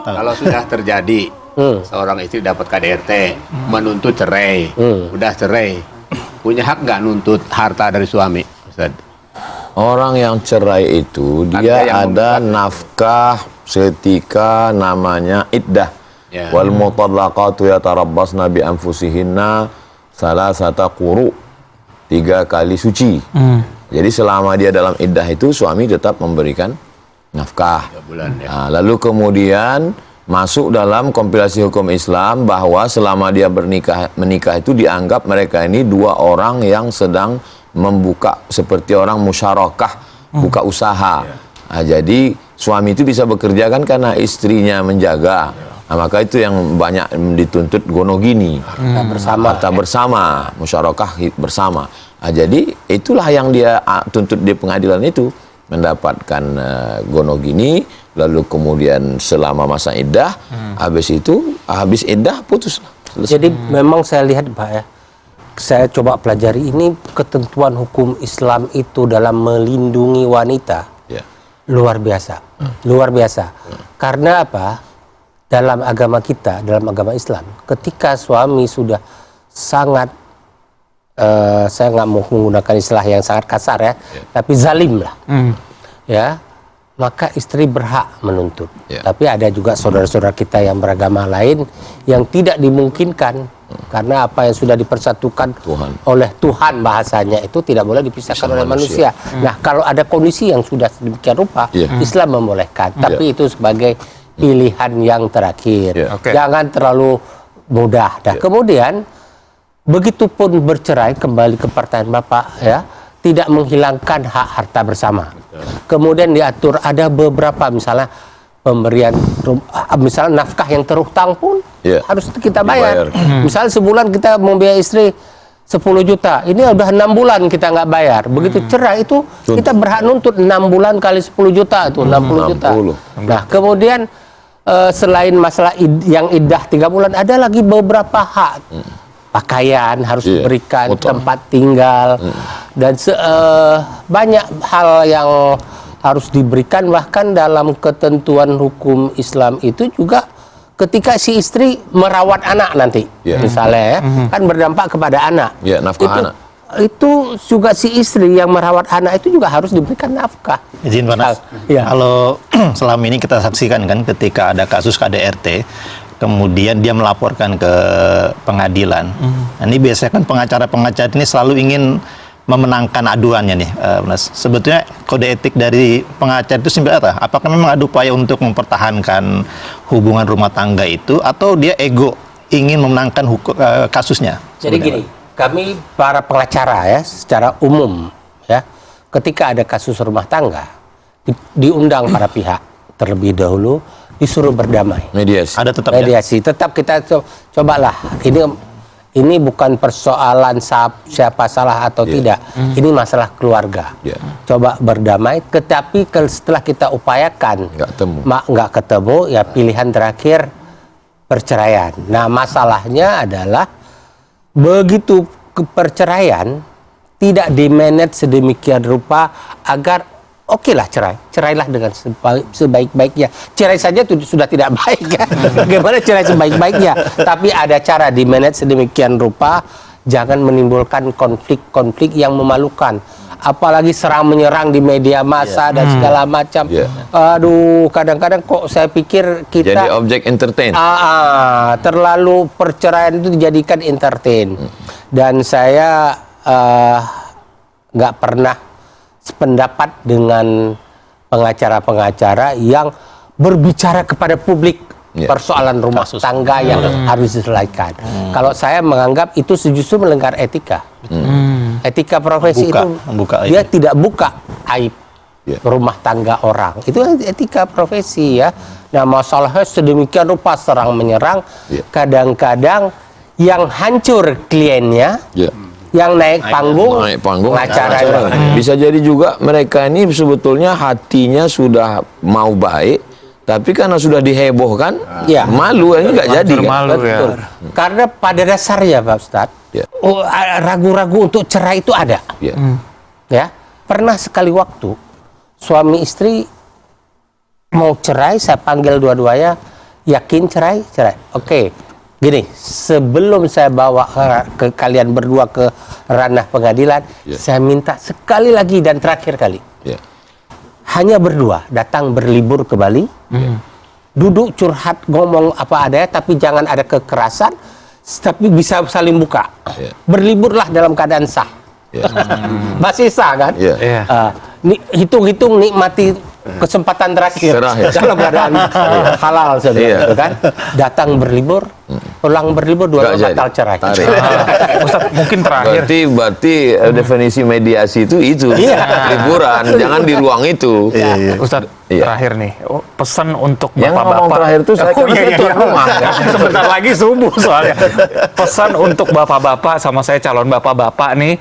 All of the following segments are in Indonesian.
Kalau sudah terjadi seorang istri dapat KDRT menuntut cerai, udah cerai, punya hak nggak nuntut harta dari suami, Ustaz? Orang yang cerai itu dia ada nafkah setika namanya iddah. Wal mutallaqatu yatarabbasna bi anfusihinna salasata quru, 3 kali suci. Jadi selama dia dalam iddah itu suami tetap memberikan nafkah. 3 bulan, ya. Nah, lalu kemudian masuk dalam kompilasi hukum Islam bahwa selama dia menikah itu dianggap mereka ini 2 orang yang sedang membuka seperti orang musyarakah, buka usaha. Nah, jadi suami itu bisa bekerja kan karena istrinya menjaga. Nah, maka itu yang banyak dituntut gonogini, harta bersama, musyarakah bersama. Nah, jadi itulah yang dia tuntut di pengadilan itu, mendapatkan gonogini, lalu kemudian selama masa iddah, habis iddah putus. Jadi memang saya lihat Pak ya, saya coba pelajari ini ketentuan hukum Islam itu dalam melindungi wanita luar biasa, luar biasa. Karena apa? Dalam agama kita, dalam agama Islam, ketika suami sudah sangat, saya nggak mau menggunakan istilah yang sangat kasar ya, tapi zalim lah, ya, maka istri berhak menuntut. Tapi ada juga saudara-saudara kita yang beragama lain yang tidak dimungkinkan karena apa yang sudah dipersatukan oleh Tuhan, bahasanya itu tidak boleh dipisahkan oleh manusia. Nah, kalau ada kondisi yang sudah sedemikian rupa, Islam membolehkan, tapi itu sebagai pilihan yang terakhir. Jangan terlalu mudah. Nah, kemudian begitupun bercerai, kembali ke pertanyaan Bapak ya, tidak menghilangkan hak harta bersama. Kemudian diatur ada beberapa, misalnya pemberian, misalnya nafkah yang terhutang pun harus kita bayar. Misalnya sebulan kita membiayai istri 10 juta, ini udah 6 bulan kita nggak bayar. Begitu cerai itu kita berhak nuntut 6 bulan kali 10 juta itu 60 juta. Nah, kemudian selain masalah yang iddah 3 bulan, ada lagi beberapa hak. Pakaian harus diberikan, tempat tinggal, dan banyak hal yang harus diberikan. Bahkan dalam ketentuan hukum Islam itu juga ketika si istri merawat anak nanti, misalnya ya, kan berdampak kepada anak. Nafkah anak. Itu juga si istri yang merawat anak itu juga harus diberikan nafkah. Izin Pak Nas, kalau selama ini kita saksikan kan ketika ada kasus KDRT, kemudian dia melaporkan ke pengadilan. Nah, ini biasanya kan pengacara-pengacara ini selalu ingin memenangkan aduannya nih, Mas. Sebetulnya kode etik dari pengacara itu sebenarnya apa? Apakah memang ada upaya untuk mempertahankan hubungan rumah tangga itu, atau dia ego ingin memenangkan kasusnya? Jadi gini, kami para pengacara ya, secara umum ya, ketika ada kasus rumah tangga, diundang para pihak terlebih dahulu, disuruh berdamai. Mediasi. Ada tetap mediasi. Tetap kita cobalah. Ini bukan persoalan siapa salah atau tidak. Ini masalah keluarga. Coba berdamai. Tetapi setelah kita upayakan nggak ketemu, ya pilihan terakhir perceraian. Nah, masalahnya adalah begitu perceraian tidak dimanage sedemikian rupa agar okelah cerailah dengan sebaik-baiknya. Cerai saja sudah tidak baik ya. Bagaimana cerai sebaik-baiknya? Tapi ada cara di manage sedemikian rupa, jangan menimbulkan konflik-konflik yang memalukan. Apalagi serang menyerang di media massa dan segala macam. Aduh, kadang-kadang kok saya pikir kita jadi objek entertain. Terlalu perceraian itu dijadikan entertain. Dan saya nggak pernah sependapat dengan pengacara-pengacara yang berbicara kepada publik persoalan rumah tangga yang harus diselesaikan. Kalau saya menganggap itu justru melanggar etika. Etika profesi dia tidak buka aib rumah tangga orang. Itu etika profesi ya. Nah, masalahnya sedemikian rupa serang menyerang, kadang-kadang yang hancur kliennya, yang naik panggung acara. Bisa jadi juga mereka ini sebetulnya hatinya sudah mau baik, tapi karena sudah dihebohkan, malu, ini nggak jadi kan? Betul. Karena pada dasarnya Pak Ustadz, ragu-ragu untuk cerai itu ada. Ya, pernah sekali waktu suami istri mau cerai, saya panggil dua-duanya, yakin cerai. Oke. Gini, sebelum saya bawa ke kalian berdua ke ranah pengadilan, saya minta sekali lagi dan terakhir kali. Hanya berdua, datang berlibur ke Bali. Duduk curhat ngomong apa adanya, tapi jangan ada kekerasan, tapi bisa saling buka. Berliburlah dalam keadaan sah. Masih sah kan? Hitung-hitung nikmati kesempatan terakhir dalam keadaan halal saudara, kan? Datang berlibur, pulang berlibur, dua batal cerai. Ustaz, mungkin terakhir. Berarti definisi mediasi itu liburan, jangan di ruang itu. Ustaz, terakhir nih, pesan untuk yang ngomong bapak-bapak. terakhir itu saya tuan rumah. Sebentar lagi subuh soalnya. Pesan untuk bapak-bapak sama saya calon bapak-bapak nih,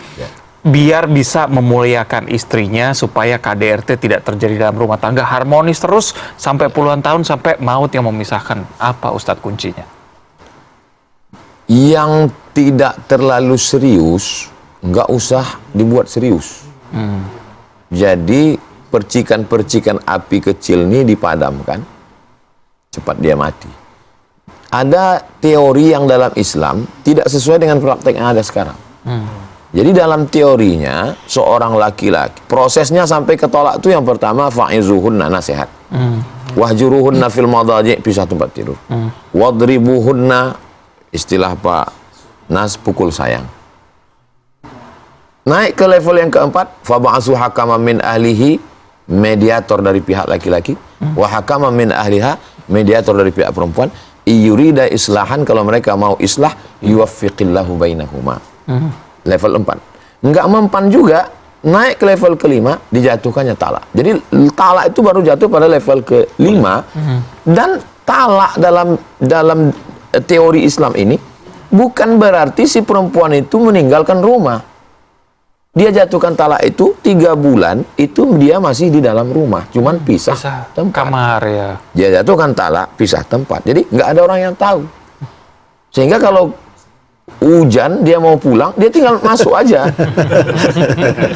biar bisa memuliakan istrinya supaya KDRT tidak terjadi dalam rumah tangga, harmonis terus sampai puluhan tahun sampai maut yang memisahkan. Apa Ustadz kuncinya? Yang tidak terlalu serius nggak usah dibuat serius. Jadi percikan-percikan api kecil ini dipadamkan, cepat dia mati. Ada teori yang dalam Islam tidak sesuai dengan praktek yang ada sekarang. Jadi dalam teorinya seorang laki-laki prosesnya sampai ketolak itu yang pertama fa'izuhunna, nasihat. Wahjuruhunna fil madaji', pisah tempat tidur. Wadribuhunna, istilah Pak Nas, pukul sayang. Naik ke level yang keempat, fab'asu hakaman min ahlihi, mediator dari pihak laki-laki, wa hakaman min ahliha, mediator dari pihak perempuan, iyurida islahan, kalau mereka mau islah, yuwaffiqillahu bainahuma. Level 4. Enggak mempan juga, naik ke level kelima, dijatuhkannya talak. Jadi talak itu baru jatuh pada level kelima. Dan talak dalam teori Islam ini bukan berarti si perempuan itu meninggalkan rumah. Dia jatuhkan talak itu 3 bulan, itu dia masih di dalam rumah, cuman pisah tempat. Kamar ya. Dia jatuhkan talak, pisah tempat. Jadi nggak ada orang yang tahu. Sehingga kalau hujan dia mau pulang, dia tinggal masuk aja.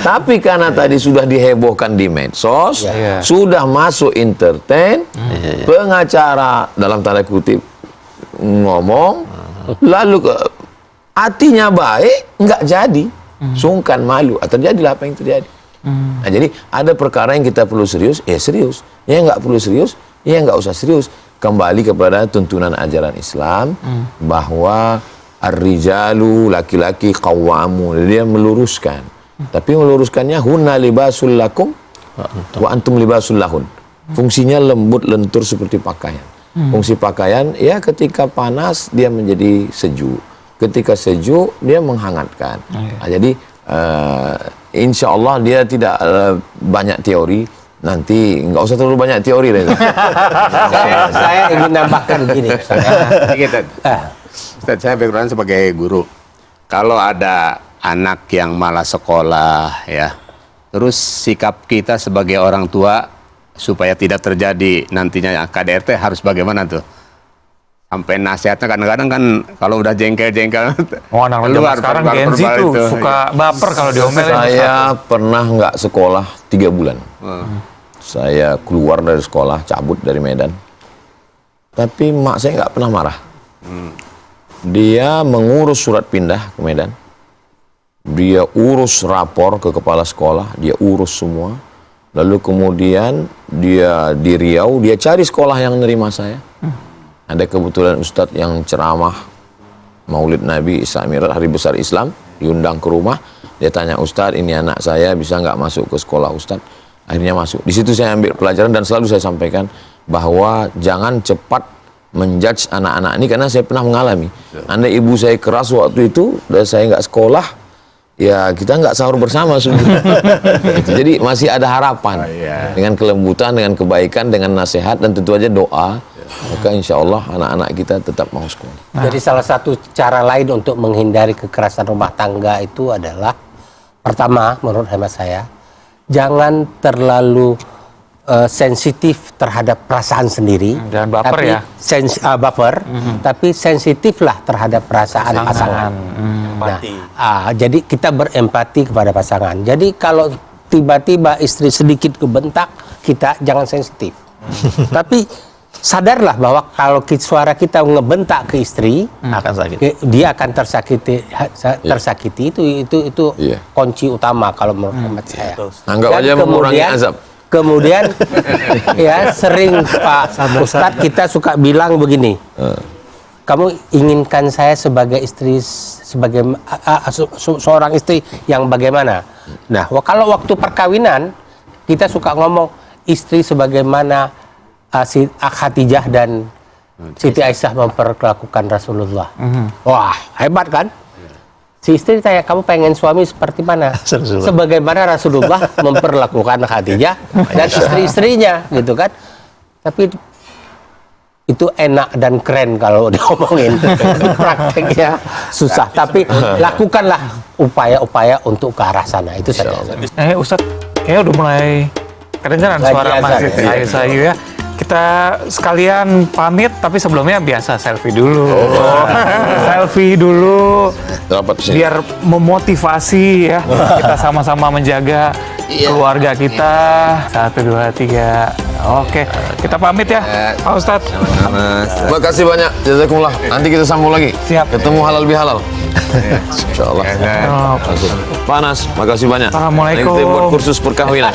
Tapi karena tadi sudah dihebohkan di medsos, sudah masuk entertain, pengacara dalam tanda kutip ngomong, lalu hatinya baik, nggak jadi, sungkan, malu, terjadilah apa yang terjadi. Nah, jadi ada perkara yang kita perlu serius, serius. Yang nggak perlu serius, nggak usah serius. Kembali kepada tuntunan ajaran Islam bahwa ar-rijalu, laki-laki, qawwamun, dia meluruskan. Tapi meluruskannya hunna libasul lakum wa antum libasul lahun. Fungsinya lembut lentur seperti pakaian. Fungsi pakaian ya ketika panas dia menjadi sejuk. Ketika sejuk dia menghangatkan. Nah, jadi insya Allah dia tidak banyak teori. Nanti nggak usah terlalu banyak teori. Saya ingin nambahkan begini. Ustaz, saya background sebagai guru. Kalau ada anak yang malas sekolah, ya, terus sikap kita sebagai orang tua supaya tidak terjadi nantinya KDRT harus bagaimana tuh? Sampai nasihatnya kadang-kadang kan kalau udah jengkel-jengkel. Anak zaman sekarang Gen Z tuh suka baper kalau diomelin. Saya pernah nggak sekolah 3 bulan. Saya keluar dari sekolah, cabut dari Medan. Tapi mak saya nggak pernah marah. Dia mengurus surat pindah ke Medan. Dia urus rapor ke kepala sekolah, dia urus semua. Lalu kemudian dia di Riau, dia cari sekolah yang nerima saya. Ada kebetulan Ustadz yang ceramah Maulid Nabi Isra Mi'raj, Hari Besar Islam, diundang ke rumah. Dia tanya, Ustadz, ini anak saya bisa nggak masuk ke sekolah Ustadz? Akhirnya masuk. Di situ saya ambil pelajaran dan selalu saya sampaikan bahwa jangan cepat menjudge anak-anak ini, karena saya pernah mengalami. Andai ibu saya keras waktu itu dan saya nggak sekolah, ya kita nggak sahur bersama sebenarnya. Jadi masih ada harapan dengan kelembutan, dengan kebaikan, dengan nasihat dan tentu aja doa. Maka insya Allah anak-anak kita tetap mau sekolah. Jadi salah satu cara lain untuk menghindari kekerasan rumah tangga itu adalah, pertama menurut hemat saya, jangan terlalu sensitif terhadap perasaan sendiri. Jangan baper tapi ya. Baper, tapi sensitiflah terhadap perasaan pasangan. Jadi kita berempati kepada pasangan. Jadi kalau tiba-tiba istri sedikit kebentak, kita jangan sensitif. Tapi sadarlah bahwa kalau suara kita ngebentak ke istri, Akan sakit. dia akan tersakiti itu Iya. kunci utama kalau menurut hemat saya. Anggap Dan aja mengurangi azab. Kemudian ya sering Pak Ustadz kita suka bilang begini, kamu inginkan saya sebagai istri seorang istri yang bagaimana? Nah, kalau waktu perkawinan kita suka ngomong istri sebagaimana Khadijah dan Siti Aisyah memperlakukan Rasulullah. Wah, hebat kan? Si istri tanya, kamu pengen suami seperti mana? Rasulullah. Sebagaimana Rasulullah memperlakukan Khadijah dan istri-istrinya, gitu kan? Tapi itu enak dan keren kalau diomongin. Prakteknya susah. Tapi lakukanlah upaya-upaya untuk ke arah sana. Itu saja. Ustadz, kayaknya udah mulai kedengaran Lagi suara azan, masjid ya. sayu ya. Kita sekalian pamit, tapi sebelumnya biasa selfie dulu. Selfie dulu, Rapat sini. biar memotivasi ya. Kita sama-sama menjaga keluarga kita. 1, 2, 3. Oke, kita pamit ya, Pak Ustadz. Terima kasih banyak. Jazakumullah. Nanti kita sambung lagi. Siap. Ketemu halal bihalal. Insyaallah. Oh, Panas. Makasih banyak. Assalamualaikum. Nanti buat kursus perkawinan.